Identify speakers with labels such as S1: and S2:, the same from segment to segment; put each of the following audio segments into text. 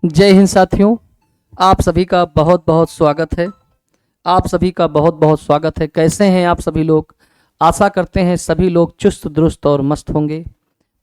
S1: जय हिंद साथियों, आप सभी का बहुत बहुत स्वागत है। आप सभी का बहुत बहुत स्वागत है। कैसे हैं आप सभी लोग? आशा करते हैं सभी लोग चुस्त दुरुस्त और मस्त होंगे।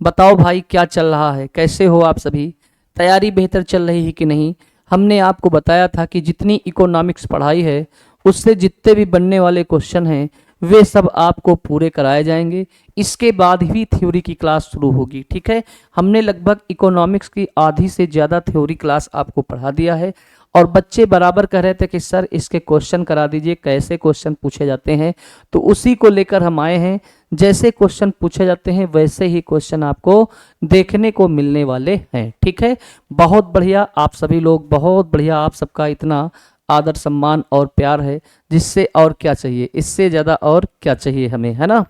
S1: बताओ भाई, क्या चल रहा है? कैसे हो आप सभी? तैयारी बेहतर चल रही है कि नहीं? हमने आपको बताया था कि जितनी इकोनॉमिक्स पढ़ाई है उससे जितने भी बनने वाले क्वेश्चन हैं वे सब आपको पूरे कराए जाएंगे। इसके बाद ही थ्योरी की क्लास शुरू होगी। ठीक है, हमने लगभग इकोनॉमिक्स की आधी से ज़्यादा थ्योरी क्लास आपको पढ़ा दिया है और बच्चे बराबर कह रहे थे कि सर इसके क्वेश्चन करा दीजिए, कैसे क्वेश्चन पूछे जाते हैं। तो उसी को लेकर हम आए हैं। जैसे क्वेश्चन पूछे जाते हैं वैसे ही क्वेश्चन आपको देखने को मिलने वाले हैं। ठीक है, बहुत बढ़िया। आप सभी लोग बहुत बढ़िया, आप सबका इतना आदर सम्मान और प्यार है, जिससे और क्या चाहिए, इससे ज़्यादा और क्या चाहिए हमें, है ना।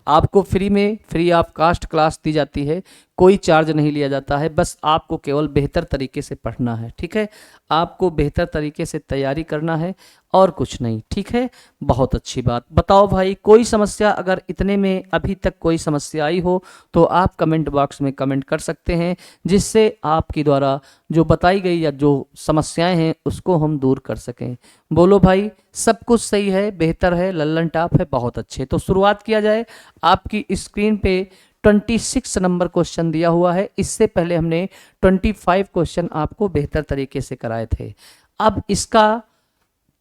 S1: आपको फ्री में फ्री ऑफ कास्ट क्लास दी जाती है, कोई चार्ज नहीं लिया जाता है। बस आपको केवल बेहतर तरीके से पढ़ना है। ठीक है, आपको बेहतर तरीके से तैयारी करना है और कुछ नहीं। ठीक है, बहुत अच्छी बात। बताओ भाई, कोई समस्या अगर इतने में अभी तक कोई समस्या आई हो तो आप कमेंट बॉक्स में कमेंट कर सकते हैं, जिससे आपकी द्वारा जो बताई गई या जो समस्याएं हैं उसको हम दूर कर सकें। बोलो भाई, सब कुछ सही है, बेहतर है, लल्लन टाप है, बहुत अच्छे। तो शुरुआत किया जाए। आपकी स्क्रीन पे 26 नंबर क्वेश्चन दिया हुआ है। इससे पहले हमने 25 क्वेश्चन आपको बेहतर तरीके से कराए थे। अब इसका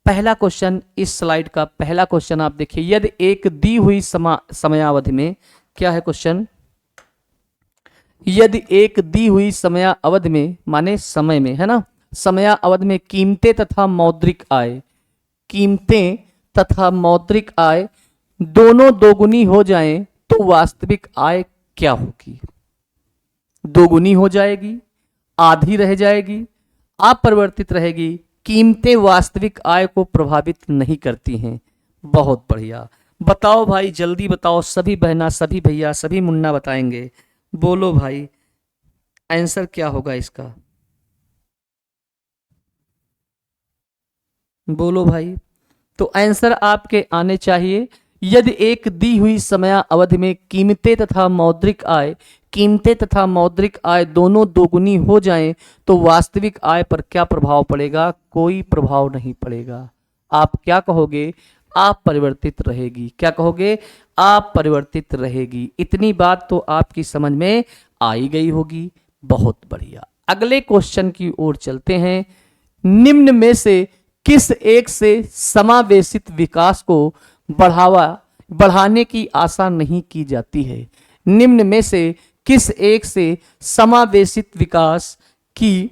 S1: पहला क्वेश्चन, इस स्लाइड का पहला क्वेश्चन आप देखिए। यदि एक दी हुई समयावधि में, क्या है क्वेश्चन? यदि एक दी हुई समयावधि में, माने समय में, है ना, समयावधि में कीमतें तथा मौद्रिक आय, कीमतें तथा मौद्रिक आय दोनों दोगुनी हो जाएं तो वास्तविक आय क्या होगी? दोगुनी हो जाएगी, आधी रह जाएगी, अपरिवर्तित रहेगी। कीमतें वास्तविक आय को प्रभावित नहीं करती हैं। बहुत बढ़िया। बताओ भाई, जल्दी बताओ। सभी बहना, सभी भैया, सभी मुन्ना बताएंगे। बोलो भाई, आंसर क्या होगा इसका? बोलो भाई। तो आंसर आपके आने चाहिए। यदि एक दी हुई समयावधि में कीमतें तथा मौद्रिक आय, कीमतें तथा मौद्रिक आय दोनों दोगुनी हो जाएं तो वास्तविक आय पर क्या प्रभाव पड़ेगा? कोई प्रभाव नहीं पड़ेगा। आप क्या कहोगे? आप परिवर्तित रहेगी। क्या कहोगे? आप परिवर्तित रहेगी। इतनी बात तो आपकी समझ में आई गई होगी। बहुत बढ़िया। अगले क्वेश्चन की ओर चलते हैं। निम्न में से किस एक से समावेशित विकास को बढ़ाने की आशा नहीं की जाती है? निम्न में से किस एक से समावेशित विकास की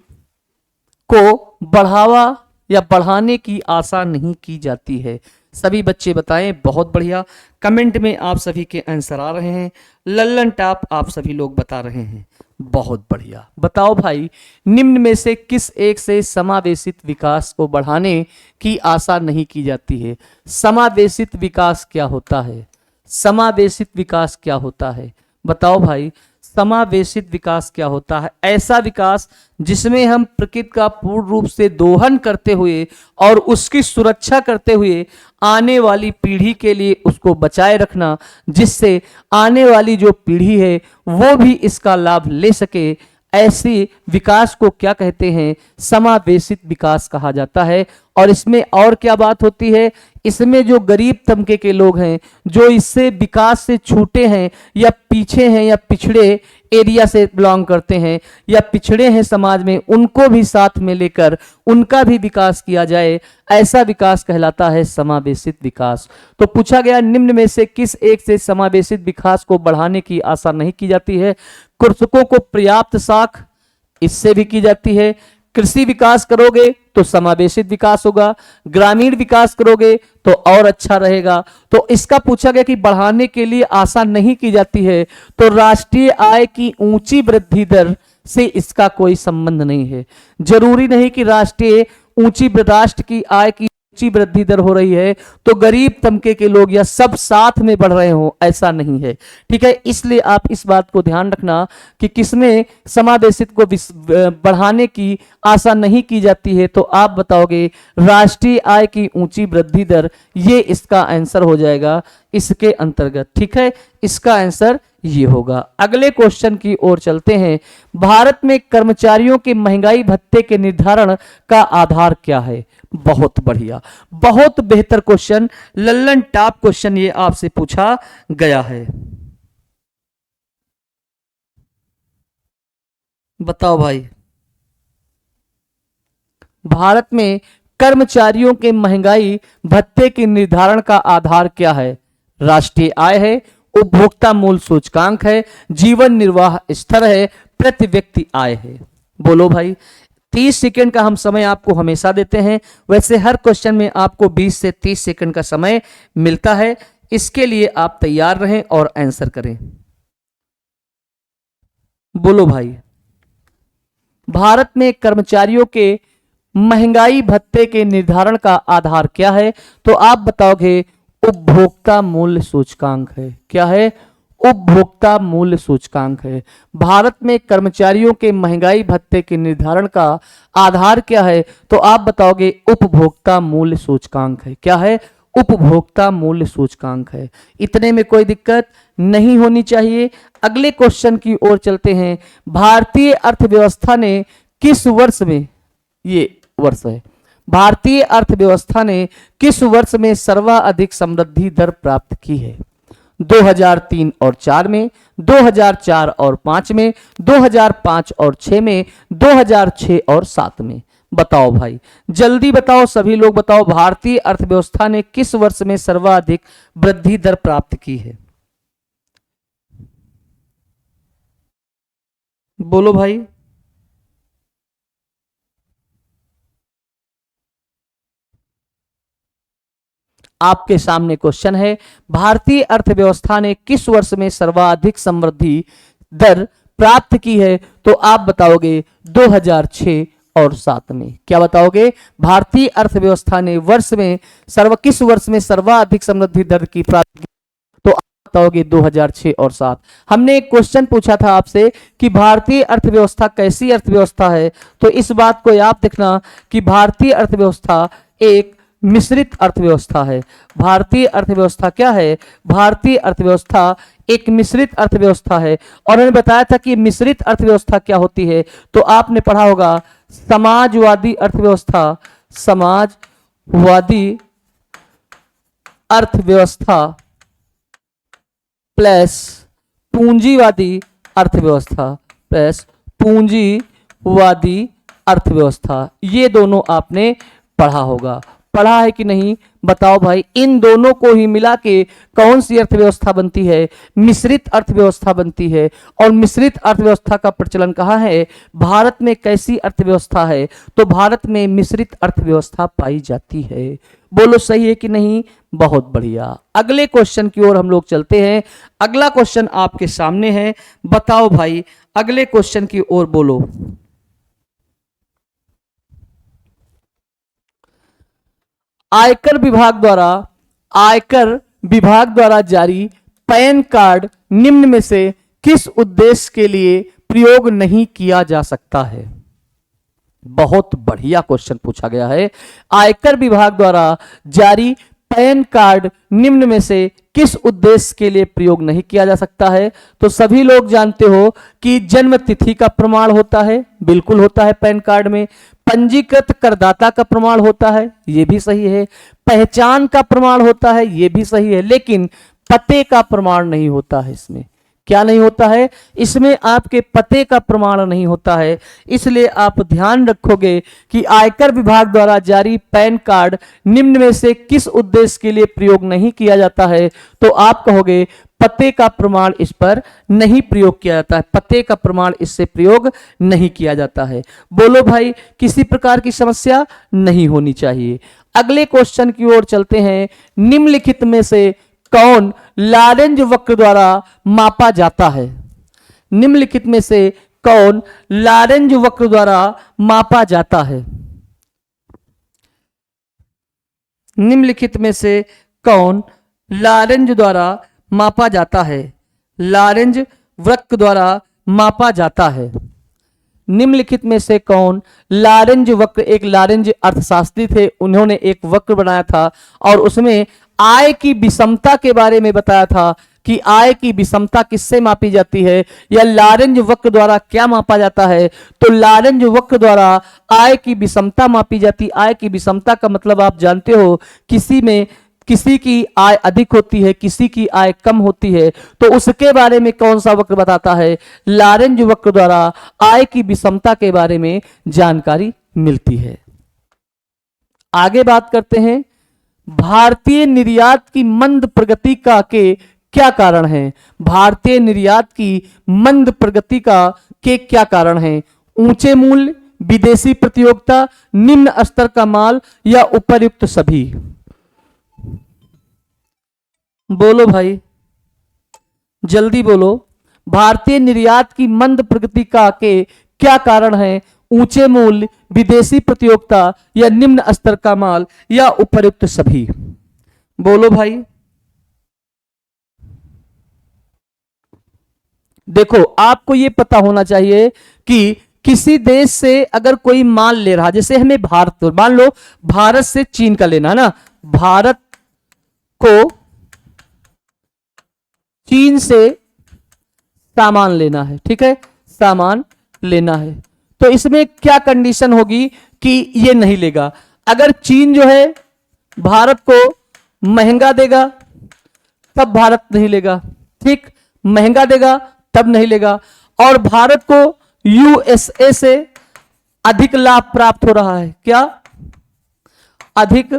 S1: को बढ़ाने की आशा नहीं की जाती है? सभी बच्चे बताएं। बहुत बढ़िया। कमेंट में आप सभी के आंसर आ रहे हैं। लल्लन टाप आप सभी लोग बता रहे हैं। बहुत बढ़िया। बताओ भाई, निम्न में से किस एक से समावेशित विकास को बढ़ाने की आशा नहीं की जाती है? समावेशित विकास क्या होता है? समावेशित विकास क्या होता है? बताओ भाई, समावेशित विकास क्या होता है? ऐसा विकास जिसमें हम प्रकृति का पूर्ण रूप से दोहन करते हुए और उसकी सुरक्षा करते हुए आने वाली पीढ़ी के लिए उसको बचाए रखना, जिससे आने वाली जो पीढ़ी है वो भी इसका लाभ ले सके। ऐसी विकास को क्या कहते हैं? समावेशित विकास कहा जाता है। और इसमें और क्या बात होती है? इसमें जो गरीब तबके के लोग हैं, जो इससे विकास से छूटे हैं या पीछे हैं या पिछड़े एरिया से बिलोंग करते हैं या पिछड़े हैं समाज में, उनको भी साथ में लेकर उनका भी विकास किया जाए, ऐसा विकास कहलाता है समावेशित विकास। तो पूछा गया, निम्न में से किस एक से समावेशित विकास को बढ़ाने की आशा नहीं की जाती है? कृषकों को पर्याप्त साख, इससे भी की जाती है। कृषि विकास करोगे तो समावेशित विकास होगा, ग्रामीण विकास करोगे तो और अच्छा रहेगा। तो इसका पूछा गया कि बढ़ाने के लिए आशा नहीं की जाती है, तो राष्ट्रीय आय की ऊंची वृद्धि दर से इसका कोई संबंध नहीं है। जरूरी नहीं कि राष्ट्र की आय की ऊंची वृद्धि दर हो रही है तो गरीब तबके के लोग या सब साथ में बढ़ रहे हो, ऐसा नहीं है। ठीक है, इसलिए आप इस बात को ध्यान रखना कि किसमें समावेशित को बढ़ाने की आशा नहीं की जाती है। तो आप बताओगे राष्ट्रीय आय की ऊंची वृद्धि दर, ये इसका आंसर हो जाएगा। इसके अंतर्गत। ठीक है, इसका आंसर ये होगा। अगले क्वेश्चन की ओर चलते हैं। भारत में कर्मचारियों के महंगाई भत्ते के निर्धारण का आधार क्या है? बहुत बढ़िया, बहुत बेहतर क्वेश्चन, लल्लन टॉप क्वेश्चन ये आपसे पूछा गया है। बताओ भाई, भारत में कर्मचारियों के महंगाई भत्ते के निर्धारण का आधार क्या है? राष्ट्रीय आय है, उपभोक्ता मूल्य सूचकांक है, जीवन निर्वाह स्तर है, प्रति व्यक्ति आय है। बोलो भाई। 30 सेकंड का हम समय आपको हमेशा देते हैं, वैसे हर क्वेश्चन में आपको 20 से 30 सेकंड का समय मिलता है। इसके लिए आप तैयार रहें और आंसर करें। बोलो भाई। भारत में कर्मचारियों के महंगाई भत्ते के निर्धारण का आधार क्या है? तो आप बताओगे उपभोक्ता मूल्य सूचकांक है। क्या है? उपभोक्ता मूल्य सूचकांक है। भारत में कर्मचारियों के महंगाई भत्ते के निर्धारण का आधार क्या है? तो आप बताओगे उपभोक्ता मूल्य सूचकांक है। क्या है? उपभोक्ता मूल्य सूचकांक है। इतने में कोई दिक्कत नहीं होनी चाहिए। अगले क्वेश्चन की ओर चलते हैं। भारतीय अर्थव्यवस्था ने किस वर्ष में, ये वर्ष है, भारतीय अर्थव्यवस्था ने किस वर्ष में सर्वाधिक समृद्धि दर प्राप्त की है? 2003 और 4 में, 2004 और 5 में, 2005 और 6 में, 2006 और 7 में। बताओ भाई, जल्दी बताओ, सभी लोग बताओ, भारतीय अर्थव्यवस्था ने किस वर्ष में सर्वाधिक वृद्धि दर प्राप्त की है? बोलो भाई। आपके सामने क्वेश्चन है, भारतीय अर्थव्यवस्था ने किस वर्ष में सर्वाधिक समृद्धि दर प्राप्त की है? तो आप बताओगे 2006 और 7 में। क्या बताओगे? भारतीय अर्थव्यवस्था ने किस वर्ष में सर्वाधिक समृद्धि दर की प्राप्त की? तो आप बताओगे 2006 और 7। हमने एक क्वेश्चन पूछा था आपसे कि भारतीय अर्थव्यवस्था कैसी अर्थव्यवस्था है, तो इस बात को याद रखना कि भारतीय अर्थव्यवस्था एक मिश्रित अर्थव्यवस्था है। भारतीय अर्थव्यवस्था क्या है? भारतीय अर्थव्यवस्था एक मिश्रित अर्थव्यवस्था है। और मैंने बताया था कि मिश्रित अर्थव्यवस्था क्या होती है, तो आपने पढ़ा होगा समाजवादी अर्थव्यवस्था, समाजवादी अर्थव्यवस्था प्लस पूंजीवादी अर्थव्यवस्था प्लस पूंजीवादी अर्थव्यवस्था, ये दोनों आपने पढ़ा होगा। पढ़ा है कि नहीं? बताओ भाई। इन दोनों को ही मिला के कौन सी अर्थव्यवस्था बनती है? मिश्रित अर्थव्यवस्था बनती है। और मिश्रित अर्थव्यवस्था का प्रचलन कहाँ है? भारत में कैसी अर्थव्यवस्था है? तो भारत में मिश्रित अर्थव्यवस्था पाई जाती है। बोलो सही है कि नहीं? बहुत बढ़िया। अगले क्वेश्चन की ओर हम लोग चलते हैं। अगला क्वेश्चन आपके सामने है। बताओ भाई, अगले क्वेश्चन की ओर बोलो। आयकर विभाग द्वारा जारी पैन कार्ड निम्न में से किस उद्देश्य के लिए प्रयोग नहीं किया जा सकता है? बहुत बढ़िया क्वेश्चन पूछा गया है। आयकर विभाग द्वारा जारी पैन कार्ड निम्न में से किस उद्देश्य के लिए प्रयोग नहीं किया जा सकता है? तो सभी लोग जानते हो कि जन्म तिथि का प्रमाण होता है, बिल्कुल होता है पैन कार्ड में। पंजीकृत करदाता का प्रमाण होता है, ये भी सही है। पहचान का प्रमाण होता है, ये भी सही है। लेकिन पते का प्रमाण नहीं होता है इसमें। क्या नहीं होता है? इसमें आपके पते का प्रमाण नहीं होता है। इसलिए आप ध्यान रखोगे कि आयकर विभाग द्वारा जारी पैन कार्ड निम्न में से किस उद्देश्य के लिए प्रयोग नहीं किया जाता है? तो आप कहोगे पते का प्रमाण इस पर नहीं प्रयोग किया जाता है। पते का प्रमाण इससे प्रयोग नहीं किया जाता है। बोलो भाई, किसी प्रकार की समस्या नहीं होनी चाहिए। अगले क्वेश्चन की ओर चलते हैं। निम्नलिखित में से कौन लॉरेंज वक्र द्वारा मापा जाता है? निम्नलिखित में से कौन लॉरेंज वक्र द्वारा मापा जाता है? निम्नलिखित में से कौन लॉरेंज द्वारा मापा जाता है? लॉरेंज वक्र द्वारा मापा जाता है। निम्नलिखित में से कौन लॉरेंज वक्र, एक लॉरेंज अर्थशास्त्री थे, उन्होंने एक वक्र बनाया था और उसमें आय की विषमता के बारे में बताया था कि आय की विषमता किससे मापी जाती है, या लारेंज वक्र द्वारा क्या मापा जाता है। तो लारेंज वक्र द्वारा आय की विषमता मापी जाती। आय की विषमता का मतलब आप जानते हो, किसी की आय अधिक होती है, किसी की आय कम होती है, तो उसके बारे में कौन सा वक्र बताता है, लारेंज वक्र द्वारा आय की विषमता के बारे में जानकारी मिलती है। आगे बात करते हैं, भारतीय निर्यात की मंद प्रगति का के क्या कारण है। भारतीय निर्यात की मंद प्रगति का के क्या कारण है। ऊंचे मूल्य, विदेशी प्रतियोगिता, निम्न स्तर का माल, या उपर्युक्त सभी। बोलो भाई, जल्दी बोलो। भारतीय निर्यात की मंद प्रगति का के क्या कारण है। ऊंचे मूल्य, विदेशी प्रतियोगिता, या निम्न स्तर का माल, या उपर्युक्त सभी। बोलो भाई। देखो, आपको यह पता होना चाहिए कि किसी देश से अगर कोई माल ले रहा, जैसे हमें भारत, मान लो भारत से चीन का लेना ना, भारत को चीन से सामान लेना है, ठीक है, सामान लेना है, तो इसमें क्या कंडीशन होगी कि ये नहीं लेगा। अगर चीन जो है भारत को महंगा देगा तब भारत नहीं लेगा, ठीक, महंगा देगा तब नहीं लेगा। और भारत को यूएसए से अधिक लाभ प्राप्त हो रहा है, क्या अधिक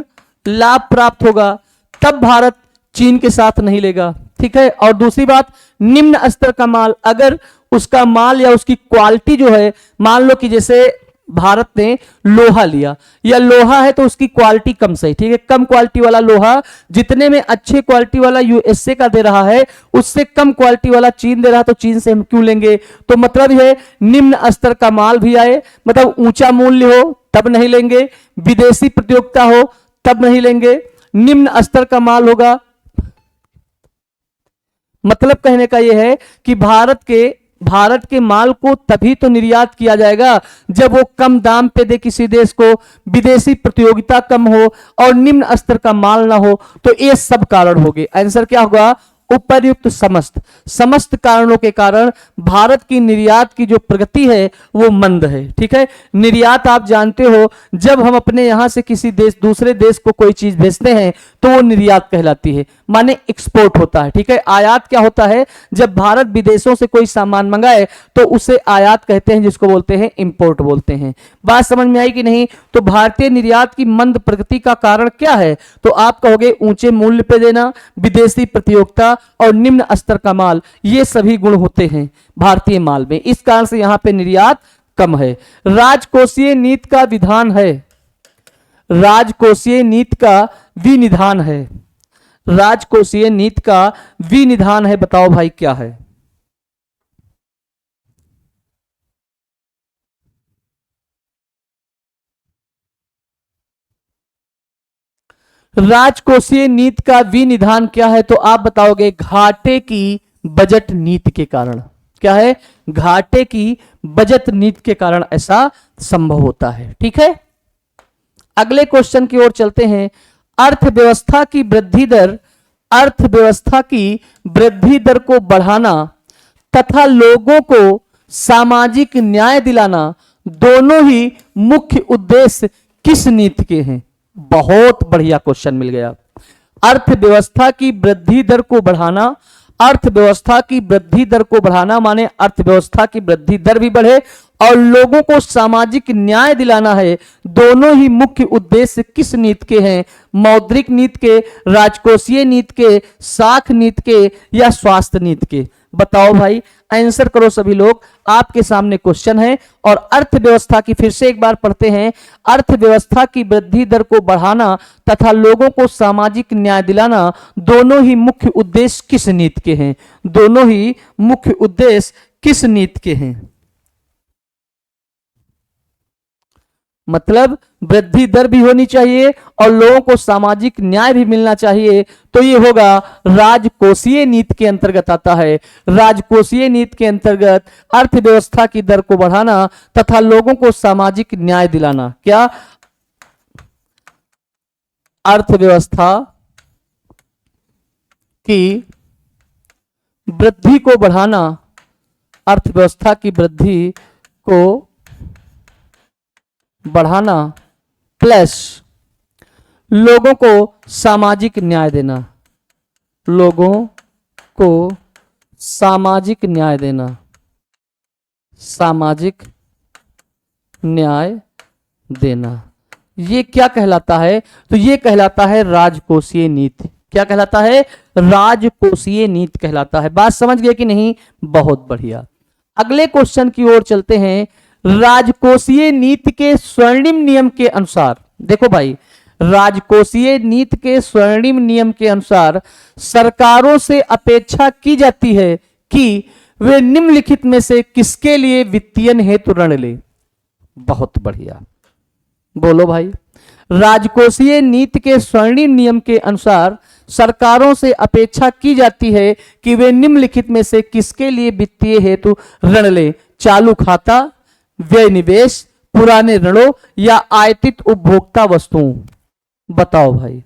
S1: लाभ प्राप्त होगा, तब भारत चीन के साथ नहीं लेगा, ठीक है। और दूसरी बात, निम्न स्तर का माल, अगर उसका माल या उसकी क्वालिटी जो है, मान लो कि जैसे भारत ने लोहा लिया, या लोहा है तो उसकी क्वालिटी कम सही, ठीक है, कम क्वालिटी वाला लोहा जितने में अच्छे क्वालिटी वाला यूएसए का दे रहा है, उससे कम क्वालिटी वाला चीन दे रहा है, तो चीन से हम क्यों लेंगे। तो मतलब है निम्न स्तर का माल भी आए, मतलब ऊंचा मूल्य हो तब नहीं लेंगे, विदेशी प्रतियोगिता हो तब नहीं लेंगे, निम्न स्तर का माल होगा। मतलब कहने का यह है कि भारत के माल को तभी तो निर्यात किया जाएगा जब वो कम दाम पे दे किसी देश को, विदेशी प्रतियोगिता कम हो और निम्न स्तर का माल ना हो। तो ये सब कारण हो गए। आंसर क्या होगा, उपर्युक्त समस्त कारणों के कारण भारत की निर्यात की जो प्रगति है वो मंद है, ठीक है। निर्यात आप जानते हो, जब हम अपने यहां से किसी देश दूसरे देश को कोई चीज भेजते हैं तो वो निर्यात कहलाती है, माने एक्सपोर्ट होता है, ठीक है। आयात क्या होता है, जब भारत विदेशों से कोई सामान मंगाए तो उसे आयात कहते हैं, जिसको बोलते हैं इंपोर्ट बोलते हैं। बात समझ में आई कि नहीं। तो भारतीय निर्यात की मंद प्रगति का कारण क्या है, तो आप कहोगे ऊंचे मूल्य पे देना, विदेशी प्रतियोगिता और निम्न स्तर का माल, ये सभी गुण होते हैं भारतीय माल में, इस कारण से यहां पे निर्यात कम है। राजकोषीय नीति का विधान है, राजकोषीय नीति का विनिधान है, राजकोषीय नीति का विनिधान है, बताओ भाई क्या है। राजकोषीय नीति का विनिधान क्या है, तो आप बताओगे घाटे की बजट नीति के कारण। क्या है, घाटे की बजट नीति के कारण ऐसा संभव होता है, ठीक है। अगले क्वेश्चन की ओर चलते हैं। अर्थव्यवस्था की वृद्धि दर, अर्थव्यवस्था की वृद्धि दर को बढ़ाना तथा लोगों को सामाजिक न्याय दिलाना दोनों ही मुख्य उद्देश्य किस नीति के हैं। बहुत बढ़िया क्वेश्चन मिल गया। अर्थव्यवस्था की वृद्धि दर को बढ़ाना, अर्थव्यवस्था की वृद्धि दर को बढ़ाना माने अर्थव्यवस्था की वृद्धि दर भी बढ़े और लोगों को सामाजिक न्याय दिलाना है, दोनों ही मुख्य उद्देश्य किस नीति के हैं। मौद्रिक नीति के, राजकोषीय नीति के, साख नीति के, या स्वास्थ्य नीति के। बताओ भाई, आंसर करो सभी लोग। आपके सामने क्वेश्चन है और अर्थव्यवस्था की फिर से एक बार पढ़ते हैं। अर्थव्यवस्था की वृद्धि दर को बढ़ाना तथा लोगों को सामाजिक न्याय दिलाना दोनों ही मुख्य उद्देश्य किस नीति के हैं। दोनों ही मुख्य उद्देश्य किस नीति के हैं। मतलब वृद्धि दर भी होनी चाहिए और लोगों को सामाजिक न्याय भी मिलना चाहिए, तो ये होगा राजकोषीय नीति के अंतर्गत आता है। राजकोषीय नीति के अंतर्गत अर्थव्यवस्था की दर को बढ़ाना तथा लोगों को सामाजिक न्याय दिलाना। क्या, अर्थव्यवस्था कि वृद्धि को बढ़ाना, अर्थव्यवस्था की वृद्धि को बढ़ाना प्लस लोगों को सामाजिक न्याय देना, लोगों को सामाजिक न्याय देना, सामाजिक न्याय देना, ये क्या कहलाता है? तो ये कहलाता है राजकोषीय नीति। क्या कहलाता है? राजकोषीय नीति कहलाता है। बात समझ गए कि नहीं? बहुत बढ़िया। अगले क्वेश्चन की ओर चलते हैं। राजकोषीय नीति के स्वर्णिम नियम के अनुसार, देखो भाई, राजकोषीय नीति के स्वर्णिम नियम के अनुसार सरकारों से अपेक्षा की जाती है कि वे निम्नलिखित में से किसके लिए वित्तीयन हेतु ऋण ले। बहुत बढ़िया, बोलो भाई। राजकोषीय नीति के स्वर्णिम नियम के अनुसार सरकारों से अपेक्षा की जाती है कि वे निम्नलिखित में से किसके लिए वित्तीय हेतु ऋण ले। चालू खाता, व्यय निवेश, पुराने ऋणों या आयतित उपभोक्ता वस्तुओं। बताओ भाई,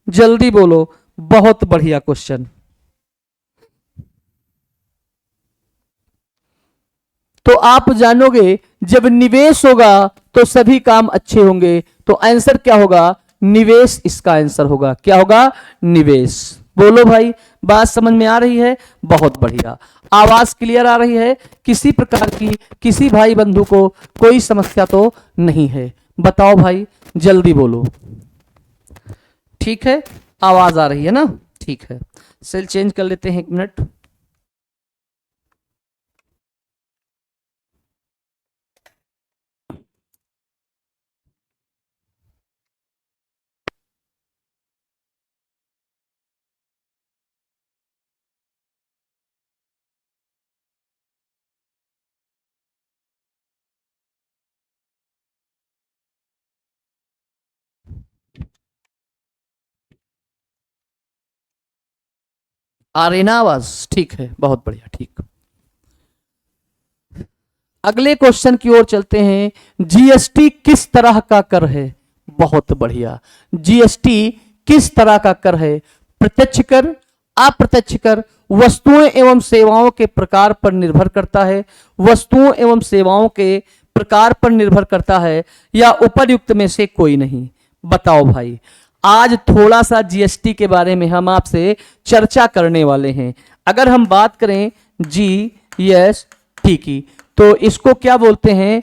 S1: जल्दी बोलो। बहुत बढ़िया क्वेश्चन। तो आप जानोगे जब निवेश होगा तो सभी काम अच्छे होंगे, तो आंसर क्या होगा? निवेश इसका आंसर होगा। क्या होगा? निवेश। बोलो भाई, बात समझ में आ रही है? बहुत बढ़िया। आवाज क्लियर आ रही है? किसी प्रकार की किसी भाई बंधु को कोई समस्या तो नहीं है? बताओ भाई, जल्दी बोलो। ठीक है, आवाज आ रही है ना? ठीक है, सेल चेंज कर लेते हैं, 1 मिनट। आ रही ना आवाज? ठीक है, बहुत बढ़िया। ठीक, अगले क्वेश्चन की ओर चलते हैं। जीएसटी किस तरह का कर है? बहुत बढ़िया। जीएसटी किस तरह का कर है? प्रत्यक्ष कर, अप्रत्यक्ष कर, वस्तुओं एवं सेवाओं के प्रकार पर निर्भर करता है, वस्तुओं एवं सेवाओं के प्रकार पर निर्भर करता है, या उपर्युक्त में से कोई नहीं। बताओ भाई, आज थोड़ा सा जीएसटी के बारे में हम आपसे चर्चा करने वाले हैं। अगर हम बात करें जीएसटी की, तो इसको क्या बोलते हैं?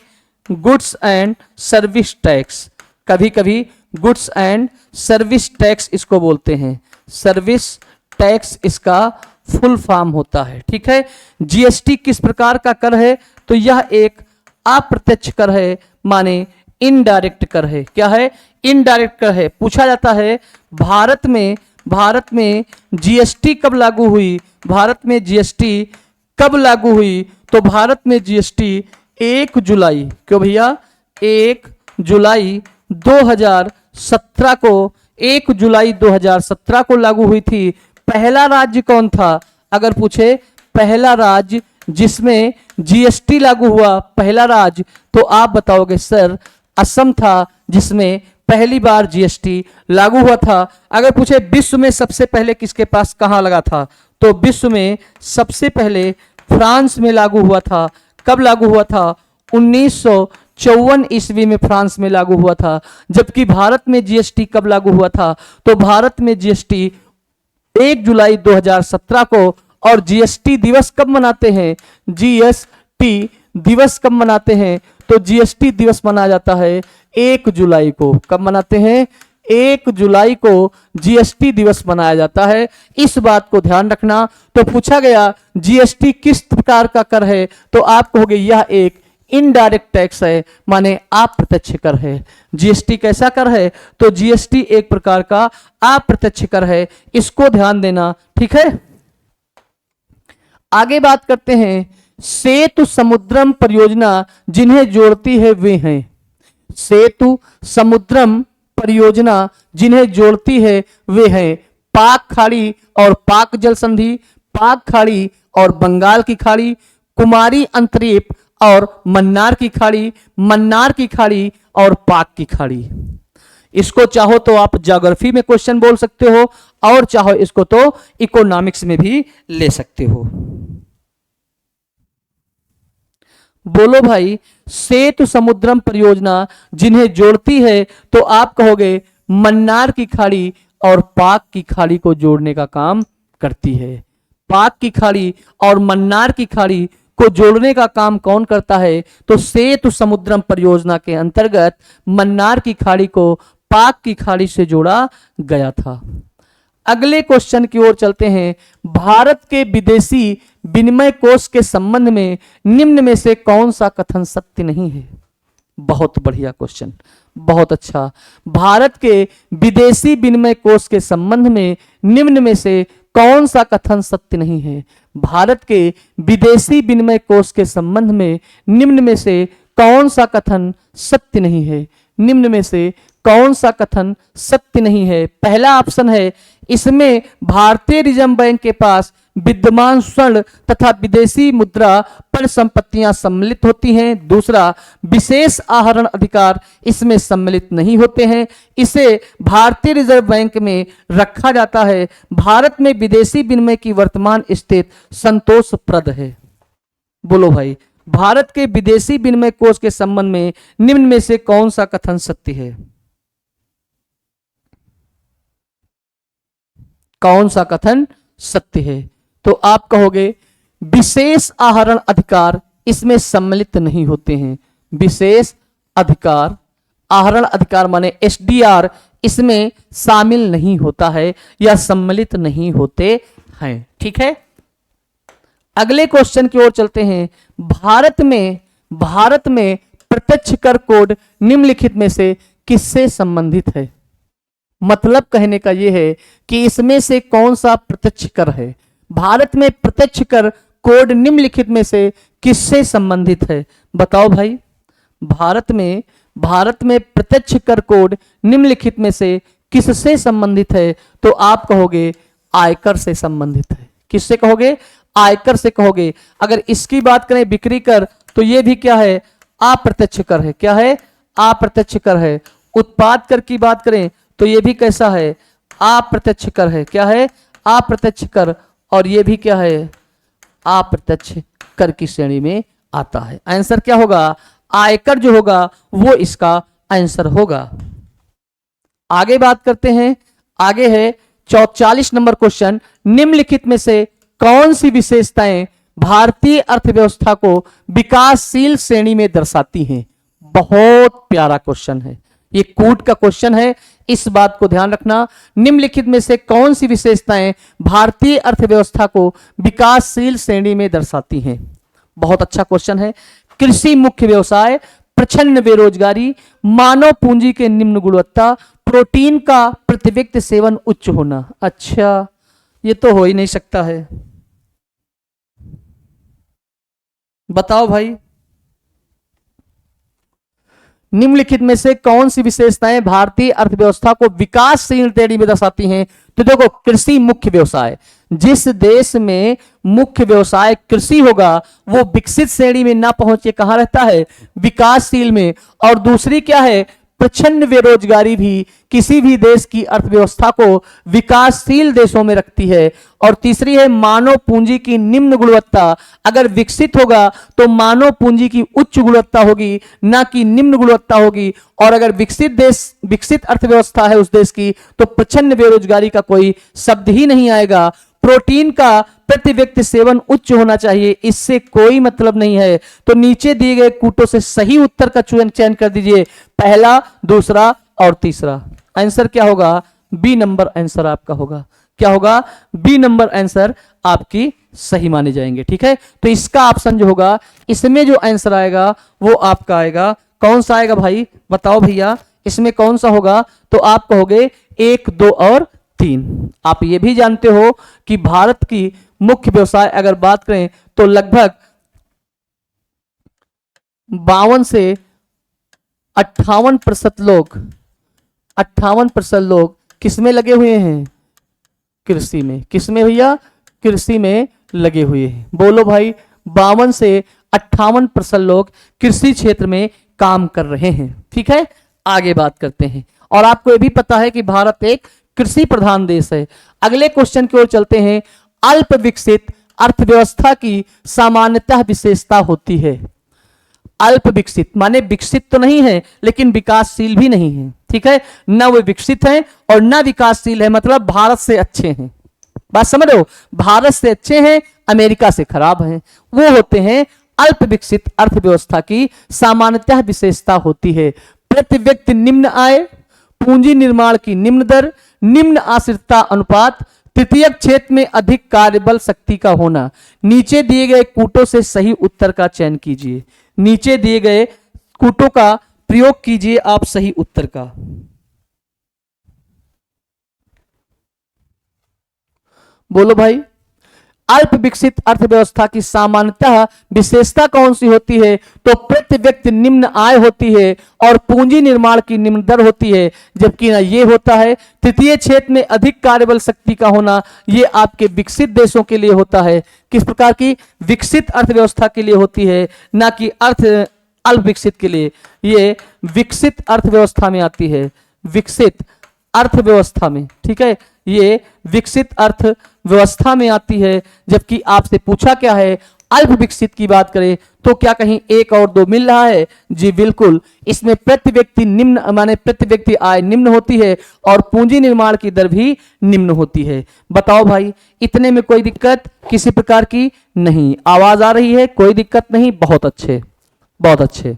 S1: Goods and service tax. कभी कभी गुड्स एंड सर्विस टैक्स इसको बोलते हैं। सर्विस टैक्स इसका फुल फॉर्म होता है। ठीक है, जीएसटी किस प्रकार का कर है? तो यह एक अप्रत्यक्ष कर है, माने इनडायरेक्ट कर है। क्या है? इनडायरेक्ट कर है। पूछा जाता है भारत में जीएसटी कब लागू हुई? भारत में जीएसटी कब लागू हुई? तो भारत में जीएसटी 1 जुलाई, क्यों भैया? 1 जुलाई 2017 को, 1 जुलाई 2017 को लागू हुई थी। पहला राज्य कौन था? अगर पूछे पहला राज्य जिसमें जीएसटी लागू हुआ, पहला राज्य, तो आप बताओगे सर असम था, जिसमें पहली बार जीएसटी लागू हुआ था। अगर पूछे विश्व में सबसे पहले किसके पास कहां लगा था, तो विश्व में सबसे पहले फ्रांस में लागू हुआ था। कब लागू हुआ था? 1954 ईस्वी में फ्रांस में लागू हुआ था। जबकि भारत में जीएसटी कब लागू हुआ था? तो भारत में जीएसटी 1 जुलाई 2017 को। और जीएसटी दिवस कब मनाते हैं? जीएसटी दिवस कब मनाते हैं? तो जीएसटी दिवस मनाया जाता है 1 जुलाई को। कब मनाते हैं? 1 जुलाई को जीएसटी दिवस मनाया जाता है। इस बात को ध्यान रखना। तो पूछा गया जीएसटी किस प्रकार का कर है, तो आप कहोगे यह एक इनडायरेक्ट टैक्स है, माने अप्रत्यक्ष कर है। जीएसटी कैसा कर है? तो जीएसटी एक प्रकार का अप्रत्यक्ष कर है। इसको ध्यान देना। ठीक है, आगे बात करते हैं। सेतु समुद्रम परियोजना जिन्हें जोड़ती है वे हैं। सेतु समुद्रम परियोजना जिन्हें जोड़ती है वे हैं पाक खाड़ी और पाक जल संधि, पाक खाड़ी और बंगाल की खाड़ी, कुमारी अंतरीप और मन्नार की खाड़ी, मन्नार की खाड़ी और पाक की खाड़ी। इसको चाहो तो आप ज्योग्राफी में क्वेश्चन बोल सकते हो और चाहो इसको तो इकोनॉमिक्स में भी ले सकते हो। बोलो भाई, सेतु समुद्रम परियोजना जिन्हें जोड़ती है तो आप कहोगे मन्नार की खाड़ी और पाक की खाड़ी को जोड़ने का काम करती है। पाक की खाड़ी और मन्नार की खाड़ी को जोड़ने का काम कौन करता है? तो सेतु समुद्रम परियोजना के अंतर्गत मन्नार की खाड़ी को पाक की खाड़ी से जोड़ा गया था। अगले क्वेश्चन की ओर चलते हैं। भारत के विदेशी विनिमय कोष के संबंध में निम्न में से कौन सा कथन सत्य नहीं है? बहुत बढ़िया क्वेश्चन, बहुत अच्छा। भारत के विदेशी विनिमय कोष के संबंध में निम्न में से कौन सा कथन सत्य नहीं है? भारत के विदेशी विनिमय कोष के संबंध में निम्न में से कौन सा कथन सत्य नहीं है? निम्न में से कौन सा कथन सत्य नहीं है? पहला ऑप्शन है, इसमें भारतीय रिजर्व बैंक के पास विद्यमान स्वर्ण तथा विदेशी मुद्रा पर संपत्तियां सम्मिलित होती हैं। दूसरा, विशेष आहरण अधिकार इसमें सम्मिलित नहीं होते हैं, इसे भारतीय रिजर्व बैंक में रखा जाता है। भारत में विदेशी विनिमय की वर्तमान स्थिति संतोषप्रद है। बोलो भाई, भारत के विदेशी विनिमय कोष के संबंध में निम्न में से कौन सा कथन सत्य है? कौन सा कथन सत्य है? तो आप कहोगे विशेष आहरण अधिकार इसमें सम्मिलित नहीं होते हैं। विशेष अधिकार, आहरण अधिकार माने एसडीआर इसमें शामिल नहीं होता है या सम्मिलित नहीं होते हैं। ठीक है, अगले क्वेश्चन की ओर चलते हैं। भारत में प्रत्यक्ष कर कोड निम्नलिखित में से किससे संबंधित है? मतलब कहने का यह है कि इसमें से कौन सा प्रत्यक्ष कर है? भारत में प्रत्यक्ष कर कोड निम्नलिखित में से किससे संबंधित है? बताओ भाई, भारत में प्रत्यक्ष कर कोड निम्नलिखित में से किससे संबंधित है? तो आप कहोगे आयकर से संबंधित है। किससे कहोगे? आयकर से कहोगे। अगर इसकी बात करें बिक्री कर, तो यह भी क्या है? अप्रत्यक्ष कर है। क्या है? अप्रत्यक्ष कर है। उत्पाद कर की बात करें तो यह भी कैसा है? अप्रत्यक्ष कर है। क्या है? अप्रत्यक्ष कर। और यह भी क्या है? अप्रत्यक्ष कर की श्रेणी में आता है। आंसर क्या होगा? आयकर जो होगा वो इसका आंसर होगा। आगे बात करते हैं। आगे है 44 नंबर क्वेश्चन। निम्नलिखित में से कौन सी विशेषताएं भारतीय अर्थव्यवस्था को विकासशील श्रेणी में दर्शाती हैं? बहुत प्यारा क्वेश्चन है, ये कूट का क्वेश्चन है, इस बात को ध्यान रखना। निम्नलिखित में से कौन सी विशेषताएं भारतीय अर्थव्यवस्था को विकासशील श्रेणी में दर्शाती हैं? बहुत अच्छा क्वेश्चन है। कृषि मुख्य व्यवसाय, प्रचंड बेरोजगारी, मानव पूंजी के निम्न गुणवत्ता, प्रोटीन का प्रति व्यक्ति सेवन उच्च होना। अच्छा, ये तो हो ही नहीं सकता है। बताओ भाई, निम्नलिखित में से कौन सी विशेषताएं भारतीय अर्थव्यवस्था को विकासशील श्रेणी में दर्शाती हैं? तो देखो, कृषि मुख्य व्यवसाय, जिस देश में मुख्य व्यवसाय कृषि होगा वो विकसित श्रेणी में ना पहुंचे कहां रहता है? विकासशील में। और दूसरी क्या है? प्रचंड बेरोजगारी भी किसी भी देश की अर्थव्यवस्था को विकासशील देशों में रखती है। और तीसरी है मानव पूंजी की निम्न गुणवत्ता। अगर विकसित होगा तो मानव पूंजी की उच्च गुणवत्ता होगी, ना कि निम्न गुणवत्ता होगी। और अगर विकसित अर्थव्यवस्था है उस देश की, तो प्रचंड बेरोजगारी का कोई शब्द ही नहीं आएगा। प्रोटीन का प्रति व्यक्ति सेवन उच्च होना चाहिए, इससे कोई मतलब नहीं है। तो नीचे दिए गए कूटों से सही उत्तर का चयन कर दीजिए, पहला, दूसरा और तीसरा। आंसर क्या होगा? बी नंबर आंसर आपका होगा। क्या होगा? बी नंबर आंसर आपकी सही माने जाएंगे। ठीक है, तो इसका ऑप्शन जो होगा, इसमें जो आंसर आएगा वो आपका आएगा। कौन सा आएगा भाई? बताओ भैया, इसमें कौन सा होगा? तो आप कहोगे 1, 2 और 3। आप ये भी जानते हो कि भारत की मुख्य व्यवसाय अगर बात करें तो लगभग 52 से 58% लोग किसमें लगे हुए हैं? कृषि में। किसमें भैया? कृषि में लगे हुए हैं। बोलो भाई, 52 से 58% लोग कृषि क्षेत्र में काम कर रहे हैं। ठीक है, आगे बात करते हैं। और आपको यह भी पता है कि भारत एक कृषि प्रधान देश है। अगले क्वेश्चन की ओर चलते हैं। अल्प विकसित अर्थव्यवस्था की सामान्यतः विशेषता होती है। अल्प विकसित माने विकसित तो नहीं है लेकिन विकासशील भी नहीं है, ठीक है, न वो विकसित है और न विकासशील है, मतलब भारत से अच्छे हैं। बात समझ रहे हो, भारत से अच्छे हैं, अमेरिका से खराब हैं, वो होते हैं अल्प विकसित अर्थव्यवस्था की सामान्यतः विशेषता होती है। प्रति व्यक्ति निम्न आय, पूंजी निर्माण की निम्न दर, निम्न आश्रितता अनुपात, तृतीय क्षेत्र में अधिक कार्यबल शक्ति का होना। नीचे दिए गए कूटों से सही उत्तर का चयन कीजिए। नीचे दिए गए कूटों का प्रयोग कीजिए आप सही उत्तर का। बोलो भाई, अल्प विकसित अर्थव्यवस्था की सामान्यतः विशेषता कौन सी होती है? तो प्रति व्यक्ति निम्न आय होती है और पूंजी निर्माण की निम्न दर होती है, जबकि ना ये होता है तृतीय क्षेत्र में अधिक कार्यबल शक्ति का होना, ये आपके विकसित देशों के लिए होता है। किस प्रकार की? विकसित अर्थव्यवस्था के लिए होती है, ना कि अल्प विकसित के लिए। ये विकसित अर्थव्यवस्था में आती है, विकसित अर्थव्यवस्था में, ठीक है, ये विकसित अर्थव्यवस्था में आती है। जबकि आपसे पूछा क्या है, अल्प विकसित की बात करें तो क्या कहीं 1 और 2 मिल रहा है? जी बिल्कुल, इसमें प्रति व्यक्ति निम्न माने प्रति व्यक्ति आय निम्न होती है और पूंजी निर्माण की दर भी निम्न होती है। बताओ भाई, इतने में कोई दिक्कत किसी प्रकार की नहीं? आवाज आ रही है? कोई दिक्कत नहीं? बहुत अच्छे, बहुत अच्छे।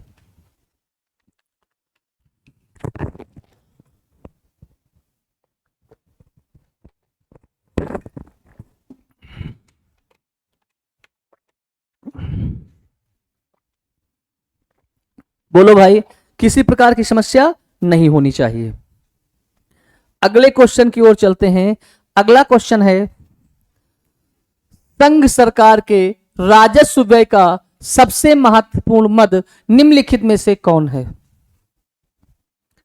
S1: बोलो भाई, किसी प्रकार की समस्या नहीं होनी चाहिए। अगले क्वेश्चन की ओर चलते हैं। अगला क्वेश्चन है, संघ सरकार के राजस्व व्यय का सबसे महत्वपूर्ण मद निम्नलिखित में से कौन है?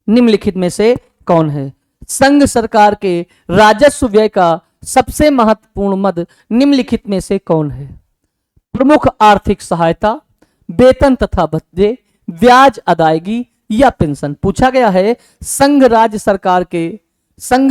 S1: निम्नलिखित में से कौन है? संघ सरकार के राजस्व व्यय का सबसे महत्वपूर्ण मद निम्नलिखित में से कौन है? प्रमुख आर्थिक सहायता, वेतन तथा भत्ते, ब्याज अदायगी या पेंशन। पूछा गया है संघ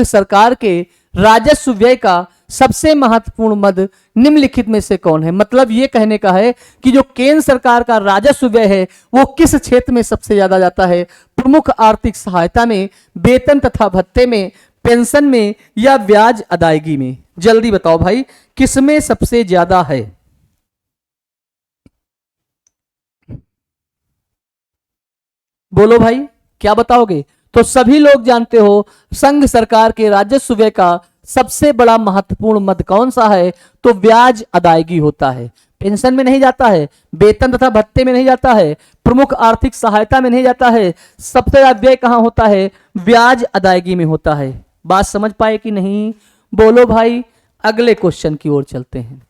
S1: सरकार के राजस्व व्यय का सबसे महत्वपूर्ण मद निम्नलिखित में से कौन है? मतलब यह कहने का है कि जो केंद्र सरकार का राजस्व व्यय है वो किस क्षेत्र में सबसे ज्यादा जाता है? प्रमुख आर्थिक सहायता में, वेतन तथा भत्ते में, पेंशन में या ब्याज अदायगी में? जल्दी बताओ भाई, किसमें सबसे ज्यादा है? बोलो भाई, क्या बताओगे? तो सभी लोग जानते हो संघ सरकार के राजस्व व्यय का सबसे बड़ा महत्वपूर्ण मद कौन सा है? तो ब्याज अदायगी होता है। पेंशन में नहीं जाता है, वेतन तथा भत्ते में नहीं जाता है, प्रमुख आर्थिक सहायता में नहीं जाता है, सबसे ज्यादा व्यय कहां होता है? ब्याज अदायगी में होता है। बात समझ पाए कि नहीं? बोलो भाई, अगले क्वेश्चन की ओर चलते हैं।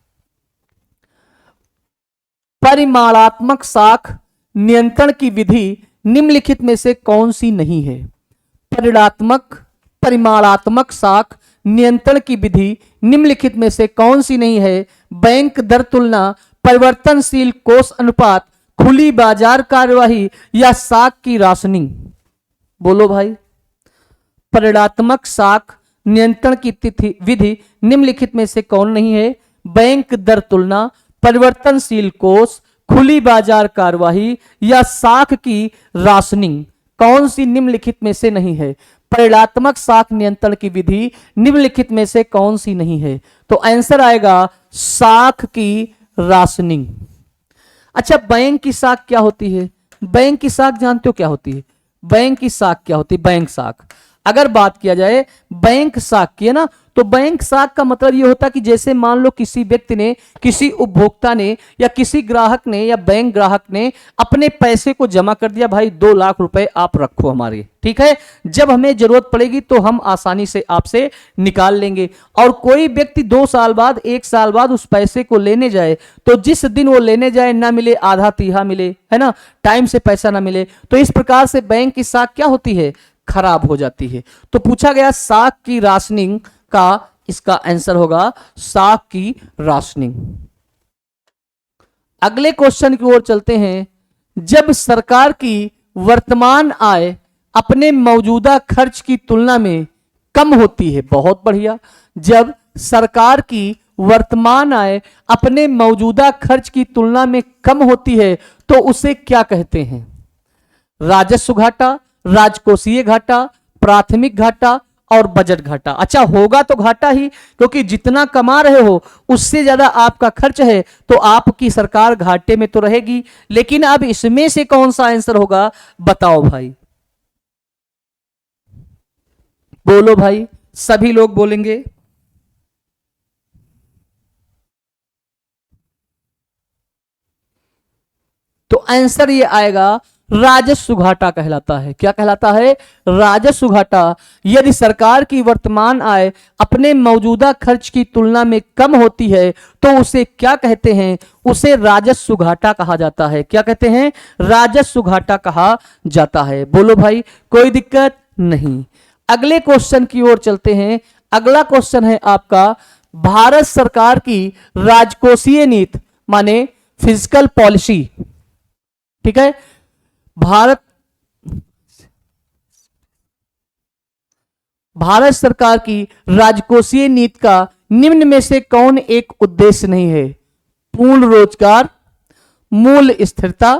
S1: परिमाणात्मक साख नियंत्रण की विधि निम्नलिखित में से कौन सी नहीं है? परिमाणात्मक साख नियंत्रण की विधि निम्नलिखित में से कौन सी नहीं है? बैंक दर तुलना, परिवर्तनशील कोष अनुपात, खुली बाजार कार्यवाही या साख की राशनिंग? बोलो भाई, परिमाणात्मक साख नियंत्रण की तिथि विधि निम्नलिखित में से कौन नहीं है? बैंक दर तुलना, परिवर्तनशील कोष, खुली बाजार कार्यवाही या साख की राशनिंग? कौन सी निम्नलिखित में से नहीं है? परिमाणात्मक साख नियंत्रण की विधि निम्नलिखित में से कौन सी नहीं है? तो आंसर आएगा साख की राशनिंग। अच्छा, बैंक की साख क्या होती है? बैंक की साख जानते हो क्या होती है? बैंक की साख क्या होती है? बैंक साख अगर बात किया जाए बैंक साख की, है ना, तो बैंक साख का मतलब ये होता है कि जैसे मान लो किसी व्यक्ति ने, किसी उपभोक्ता ने या किसी ग्राहक ने या बैंक ग्राहक ने अपने पैसे को जमा कर दिया, भाई 2 लाख रुपए आप रखो हमारे, ठीक है, जब हमें जरूरत पड़ेगी तो हम आसानी से आपसे निकाल लेंगे। और कोई व्यक्ति 2 साल बाद, 1 साल बाद उस पैसे को लेने जाए, तो जिस दिन वो लेने जाए ना मिले, आधा तीहा मिले, है ना, टाइम से पैसा ना मिले, तो इस प्रकार से बैंक की साख क्या होती है? खराब हो जाती है। तो पूछा गया साख की राशनिंग का, इसका आंसर होगा साख की राशनिंग। अगले क्वेश्चन की ओर चलते हैं। जब सरकार की वर्तमान आय अपने मौजूदा खर्च की तुलना में कम होती है। बहुत बढ़िया। जब सरकार की वर्तमान आय अपने मौजूदा खर्च की तुलना में कम होती है तो उसे क्या कहते हैं? राजस्व घाटा, राजकोषीय घाटा, प्राथमिक घाटा और बजट घाटा। अच्छा, होगा तो घाटा ही, क्योंकि जितना कमा रहे हो उससे ज्यादा आपका खर्च है तो आपकी सरकार घाटे में तो रहेगी। लेकिन अब इसमें से कौन सा आंसर होगा, बताओ भाई, बोलो भाई, सभी लोग बोलेंगे। तो आंसर ये आएगा, राजस्व घाटा कहलाता है। क्या कहलाता है? राजस्व घाटा। यदि सरकार की वर्तमान आय अपने मौजूदा खर्च की तुलना में कम होती है तो उसे क्या कहते हैं? उसे राजस्व घाटा कहा जाता है। क्या कहते हैं? राजस्व घाटा कहा जाता है। बोलो भाई, कोई दिक्कत नहीं। अगले क्वेश्चन की ओर चलते हैं। अगला क्वेश्चन है आपका, भारत सरकार की राजकोषीय नीति माने फिजिकल पॉलिसी। ठीक है, भारत सरकार की राजकोषीय नीति का निम्न में से कौन एक उद्देश्य नहीं है? पूर्ण रोजगार, मूल्य स्थिरता,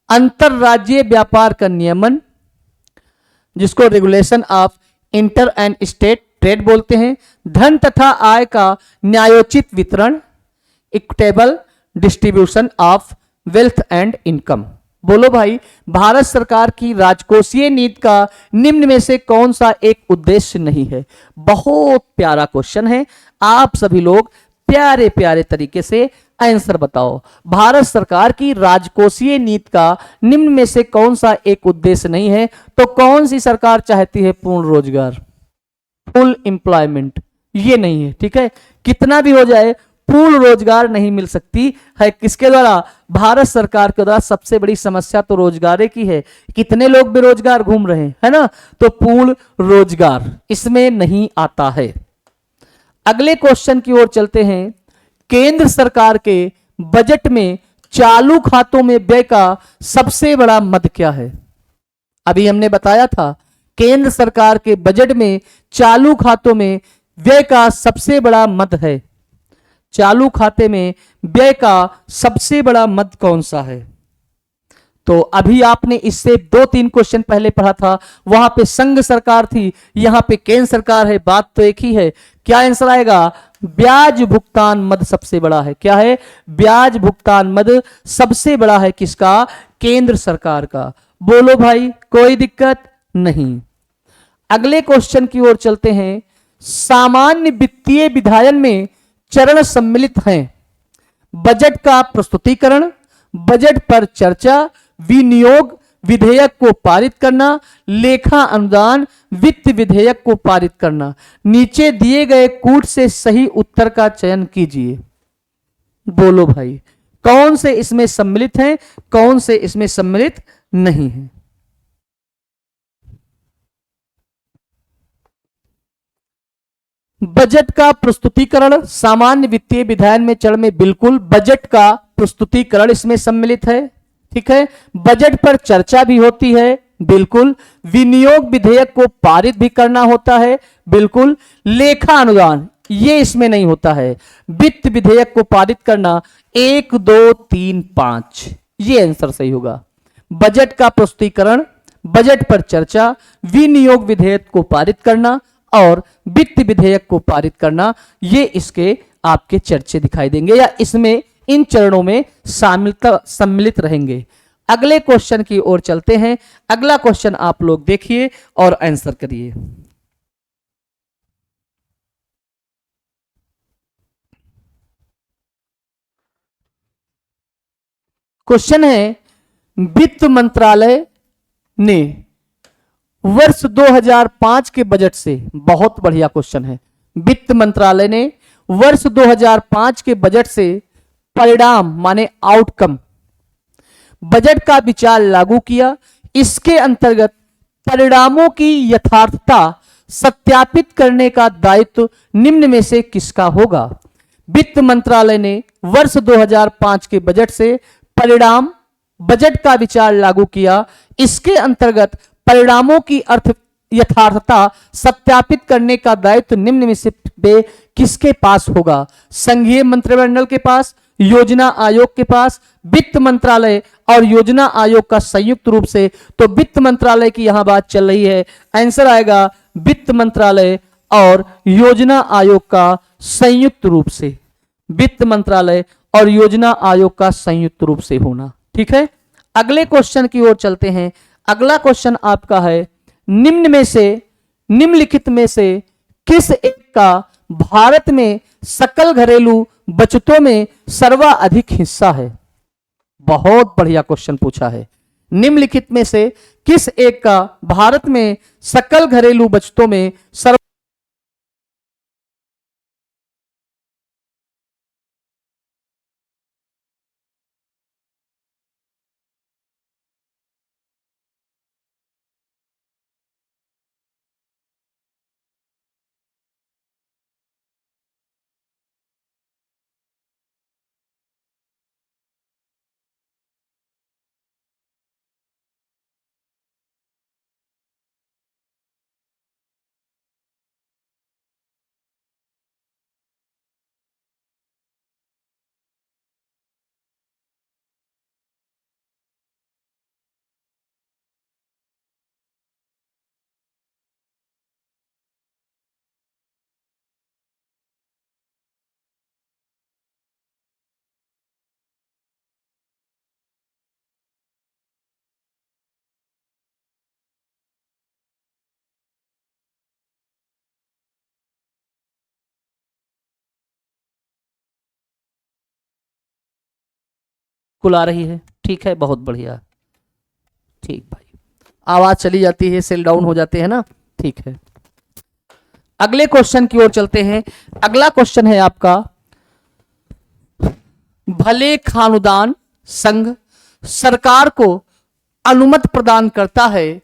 S1: अंतरराज्यीय व्यापार का नियमन जिसको regulation of inter and state trade बोलते हैं, धन तथा आय का न्यायोचित वितरण, equitable distribution of wealth and income. बोलो भाई, भारत सरकार की राजकोषीय नीति का निम्न में से कौन सा एक उद्देश्य नहीं है? बहुत प्यारा क्वेश्चन है। आप सभी लोग प्यारे प्यारे तरीके से आंसर बताओ। भारत सरकार की राजकोषीय नीति का निम्न में से कौन सा एक उद्देश्य नहीं है? तो कौन सी सरकार चाहती है? पूर्ण रोजगार, फुल एम्प्लॉयमेंट, ये नहीं है। ठीक है, कितना भी हो जाए पूर्ण रोजगार नहीं मिल सकती है। किसके द्वारा? भारत सरकार के द्वारा। सबसे बड़ी समस्या तो रोजगार की है। कितने लोग बेरोजगार घूम रहे हैं, है ना? तो पूर्ण रोजगार इसमें नहीं आता है। अगले क्वेश्चन की ओर चलते हैं। केंद्र सरकार के बजट में चालू खातों में व्यय का सबसे बड़ा मद क्या है? अभी हमने बताया था केंद्र सरकार के बजट में चालू खातों में व्यय का सबसे बड़ा मद है। चालू खाते में व्यय का सबसे बड़ा मद कौन सा है? तो अभी आपने इससे 2-3 क्वेश्चन पहले पढ़ा था, वहां पे संघ सरकार थी, यहां पे केंद्र सरकार है, बात तो एक ही है। क्या आंसर आएगा? ब्याज भुगतान मद सबसे बड़ा है। क्या है? ब्याज भुगतान मद सबसे बड़ा है। किसका? केंद्र सरकार का। बोलो भाई, कोई दिक्कत नहीं। अगले क्वेश्चन की ओर चलते हैं। सामान्य वित्तीय विधायन में चरण सम्मिलित हैं। बजट का प्रस्तुतिकरण, बजट पर चर्चा, विनियोग विधेयक को पारित करना, लेखा अनुदान, वित्त विधेयक को पारित करना। नीचे दिए गए कूट से सही उत्तर का चयन कीजिए। बोलो भाई, कौन से इसमें सम्मिलित हैं, कौन से इसमें सम्मिलित नहीं है? बजट का प्रस्तुतिकरण सामान्य वित्तीय विधायन में चरण में बिल्कुल बजट का प्रस्तुतिकरण इसमें सम्मिलित है। ठीक है, बजट पर चर्चा भी होती है, बिल्कुल। विनियोग विधेयक को पारित भी करना होता है, बिल्कुल। लेखा अनुदान ये इसमें नहीं होता है। वित्त विधेयक को पारित करना 1 2 3 5 ये आंसर सही होगा। बजट का प्रस्तुतिकरण, बजट पर चर्चा, विनियोग विधेयक को पारित करना और वित्त विधेयक को पारित करना, ये इसके आपके चर्चे दिखाई देंगे या इसमें इन चरणों में सम्मिलित रहेंगे। अगले क्वेश्चन की ओर चलते हैं। अगला क्वेश्चन आप लोग देखिए और आंसर करिए। क्वेश्चन है, वित्त मंत्रालय ने वर्ष 2005 के बजट से, बहुत बढ़िया क्वेश्चन है, वित्त मंत्रालय ने वर्ष 2005 के बजट से परिणाम माने आउटकम बजट का विचार लागू किया। इसके अंतर्गत परिणामों की यथार्थता सत्यापित करने का दायित्व निम्न में से किसका होगा? वित्त मंत्रालय ने वर्ष 2005 के बजट से परिणाम बजट का विचार लागू किया। इसके अंतर्गत परिणामों की अर्थ यथार्थता सत्यापित करने का दायित्व निम्न में से किसके पास होगा? संघीय मंत्रिमंडल के पास, योजना आयोग के पास, वित्त मंत्रालय और योजना आयोग का संयुक्त रूप से। तो वित्त मंत्रालय की यहां बात चल रही है, आंसर आएगा वित्त मंत्रालय और योजना आयोग का संयुक्त रूप से। वित्त मंत्रालय और योजना आयोग का संयुक्त रूप से होना। ठीक है, अगले क्वेश्चन की ओर चलते हैं। अगला क्वेश्चन आपका है, निम्नलिखित में से किस एक का भारत में सकल घरेलू बचतों में सर्वाधिक हिस्सा है? बहुत बढ़िया क्वेश्चन पूछा है। निम्नलिखित में से किस एक का भारत में सकल घरेलू बचतों में कुल आ रही है? ठीक है, बहुत बढ़िया। ठीक भाई, आवाज चली जाती है, सेल डाउन हो जाते हैं ना। ठीक है, अगले क्वेश्चन की ओर चलते हैं। अगला क्वेश्चन है आपका, भले खानुदान संघ सरकार को अनुमति प्रदान करता है,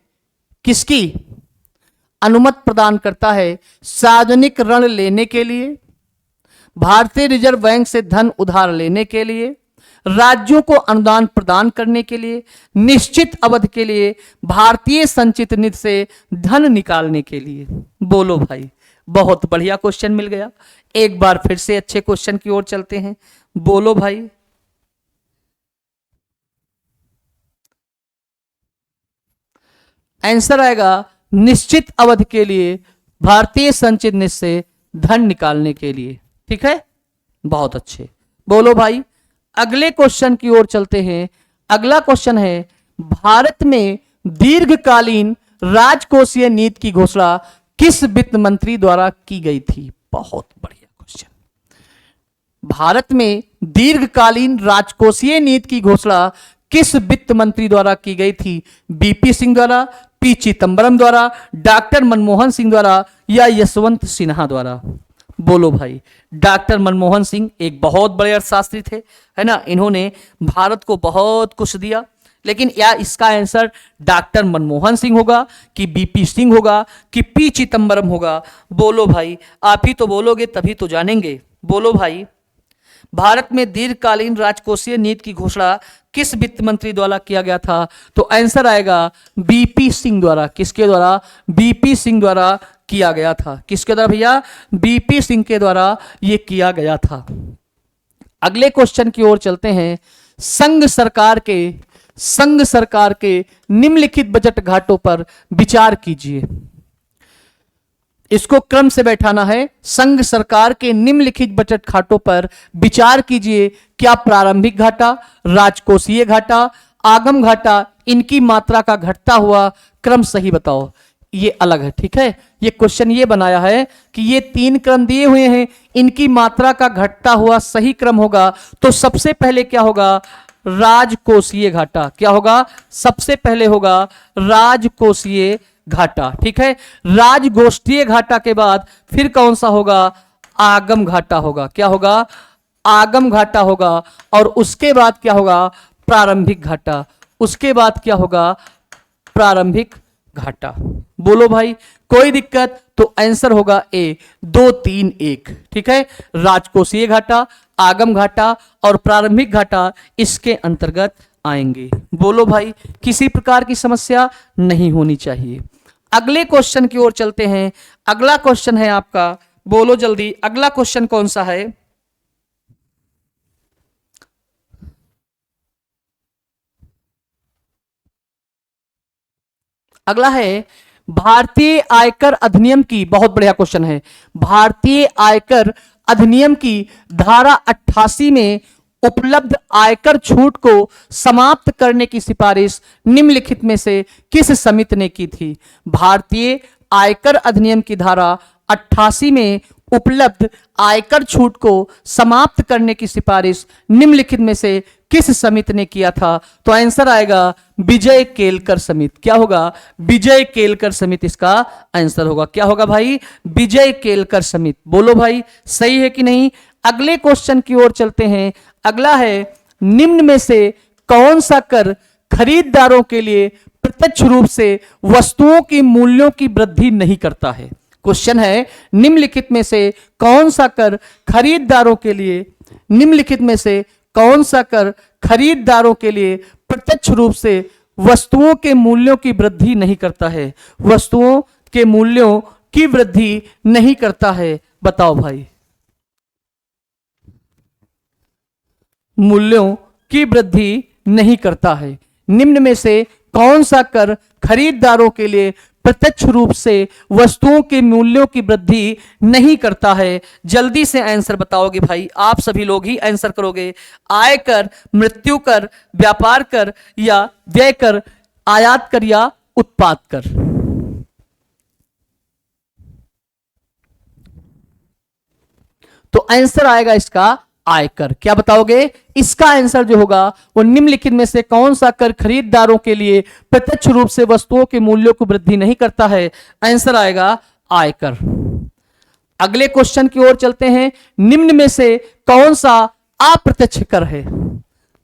S1: किसकी अनुमति प्रदान करता है? सार्वजनिक ऋण लेने के लिए, भारतीय रिजर्व बैंक से धन उधार लेने के लिए, राज्यों को अनुदान प्रदान करने के लिए, निश्चित अवधि के लिए, भारतीय संचित निधि से धन निकालने के लिए। बोलो भाई, बहुत बढ़िया क्वेश्चन मिल गया। एक बार फिर से अच्छे क्वेश्चन की ओर चलते हैं। बोलो भाई, आंसर आएगा निश्चित अवधि के लिए, भारतीय संचित निधि से धन निकालने के लिए। ठीक है, बहुत अच्छे। बोलो भाई, अगले क्वेश्चन की ओर चलते हैं। अगला क्वेश्चन है, भारत में दीर्घकालीन राजकोषीय नीति की घोषणा किस वित्त मंत्री द्वारा की गई थी? बहुत बढ़िया क्वेश्चन। भारत में दीर्घकालीन राजकोषीय नीति की घोषणा किस वित्त मंत्री द्वारा की गई थी? बीपी सिंह द्वारा, पी चिदंबरम द्वारा, डॉक्टर मनमोहन सिंह द्वारा या यशवंत सिन्हा द्वारा? बोलो भाई, डॉक्टर मनमोहन सिंह एक बहुत बड़े अर्थशास्त्री थे, है ना। इन्होंने भारत को बहुत कुछ दिया, लेकिन या इसका आंसर डॉक्टर मनमोहन सिंह होगा कि बीपी सिंह होगा कि पी चिदंबरम होगा? बोलो भाई, आप ही तो बोलोगे तभी तो जानेंगे। बोलो भाई, भारत में दीर्घकालीन राजकोषीय नीति की घोषणा किस वित्त मंत्री द्वारा किया गया था? तो आंसर आएगा बीपी सिंह द्वारा। किसके द्वारा? बीपी सिंह द्वारा किया गया था। किसके द्वारा भैया? बीपी सिंह के द्वारा यह किया गया था। अगले क्वेश्चन की ओर चलते हैं। संघ सरकार के निम्नलिखित बजट घाटों पर विचार कीजिए। इसको क्रम से बैठाना है। संघ सरकार के निम्नलिखित बजट घाटों पर विचार कीजिए। क्या प्रारंभिक घाटा, राजकोषीय घाटा, आगम घाटा, इनकी मात्रा का घटता हुआ क्रम सही बताओ। ये अलग है, ठीक है। ये क्वेश्चन ये बनाया है कि ये तीन क्रम दिए हुए हैं, इनकी मात्रा का घटता हुआ सही क्रम होगा। तो सबसे पहले क्या होगा? राजकोषीय घाटा। क्या होगा? सबसे पहले होगा राजकोषीय घाटा, ठीक है। राजकोषीय घाटा के बाद फिर कौन सा होगा? आगम घाटा होगा। क्या होगा? आगम घाटा होगा। और उसके बाद क्या होगा? प्रारंभिक घाटा। उसके बाद क्या होगा? प्रारंभिक घाटा। बोलो भाई, कोई दिक्कत? तो आंसर होगा ए, 2 3 1, ठीक है। राजकोषीय घाटा, आगम घाटा और प्रारंभिक घाटा इसके अंतर्गत आएंगे। बोलो भाई, किसी प्रकार की समस्या नहीं होनी चाहिए। अगले क्वेश्चन की ओर चलते हैं। अगला क्वेश्चन है आपका, बोलो जल्दी, अगला क्वेश्चन कौन सा है? अगला है भारतीय आयकर अधिनियम की, बहुत बढ़िया क्वेश्चन है, भारतीय आयकर अधिनियम की धारा 88 में उपलब्ध आयकर छूट को समाप्त करने की सिफारिश निम्नलिखित में से किस समिति ने की थी? भारतीय आयकर अधिनियम की धारा 88 में उपलब्ध आयकर छूट को समाप्त करने की सिफारिश निम्नलिखित में से किस समिति ने किया था? तो आंसर आएगा विजय केलकर समिति। क्या होगा? विजय केलकर समिति इसका आंसर होगा। क्या होगा भाई? विजय केलकर समिति। बोलो भाई, सही है कि नहीं? अगले क्वेश्चन की ओर चलते हैं। अगला है, निम्न में से कौन सा कर खरीदारों के लिए प्रत्यक्ष रूप से वस्तुओं के मूल्यों की वृद्धि नहीं करता है? क्वेश्चन है, निम्नलिखित में से कौन सा कर खरीदारों के लिए, निम्नलिखित में से कौन सा कर खरीदारों के लिए प्रत्यक्ष रूप से वस्तुओं के मूल्यों की वृद्धि नहीं करता है? वस्तुओं के मूल्यों की वृद्धि नहीं करता है। बताओ भाई, मूल्यों की वृद्धि नहीं करता है। निम्न में से कौन सा कर खरीदारों के लिए प्रत्यक्ष रूप से वस्तुओं के मूल्यों की वृद्धि नहीं करता है? जल्दी से आंसर बताओगे भाई, आप सभी लोग ही आंसर करोगे। आय कर, मृत्यु कर, व्यापार कर या व्यय कर, आयात कर या उत्पाद कर? तो आंसर आएगा इसका आयकर। क्या बताओगे? इसका आंसर जो होगा वो निम्नलिखित में से कौन सा कर खरीदारों के लिए प्रत्यक्ष रूप से वस्तुओं के मूल्यों की वृद्धि नहीं करता है? आंसर आएगा आयकर। अगले क्वेश्चन की ओर चलते हैं। निम्न में से कौन सा अप्रत्यक्ष कर है?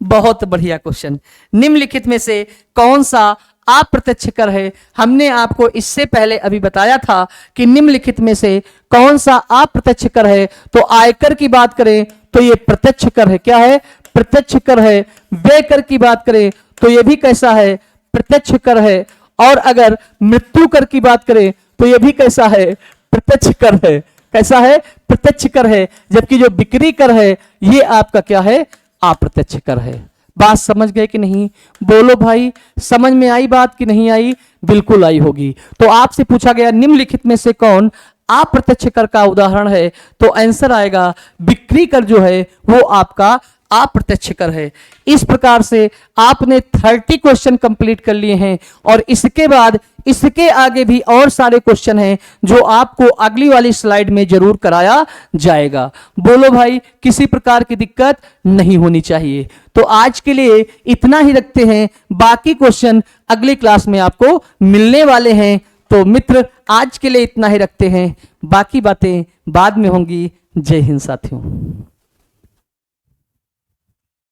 S1: बहुत बढ़िया क्वेश्चन। निम्नलिखित में से कौन सा अप्रत्यक्ष कर है? हमने आपको इससे पहले अभी बताया था कि निम्नलिखित में से कौन सा अप्रत्यक्ष कर है। तो आयकर की बात करें तो ये प्रत्यक्ष कर है। क्या है? प्रत्यक्ष कर है। व्यय कर की बात करें तो ये भी कैसा है? प्रत्यक्ष कर है। और अगर मृत्यु कर की बात करें तो ये भी कैसा है? प्रत्यक्ष कर है। कैसा है? प्रत्यक्ष कर है। जबकि जो बिक्री कर है ये आपका क्या है? अप्रत्यक्ष कर है। बात समझ गए कि नहीं? बोलो भाई, समझ में आई बात कि नहीं आई? बिल्कुल आई होगी। तो आपसे पूछा गया निम्नलिखित में से कौन अप्रत्यक्ष कर का उदाहरण है? तो आंसर आएगा बिक्री कर जो है वो आपका अप्रत्यक्ष कर है। इस प्रकार से आपने 30 क्वेश्चन कंप्लीट कर लिए हैं और इसके बाद इसके आगे भी और सारे क्वेश्चन हैं जो आपको अगली वाली स्लाइड में जरूर कराया जाएगा। बोलो भाई, किसी प्रकार की दिक्कत नहीं होनी चाहिए। तो आज के लिए इतना ही रखते हैं, बाकी क्वेश्चन अगली क्लास में आपको मिलने वाले हैं। तो मित्र, आज के लिए इतना ही रखते हैं, बाकी बातें बाद में होंगी। जय हिंद साथियों।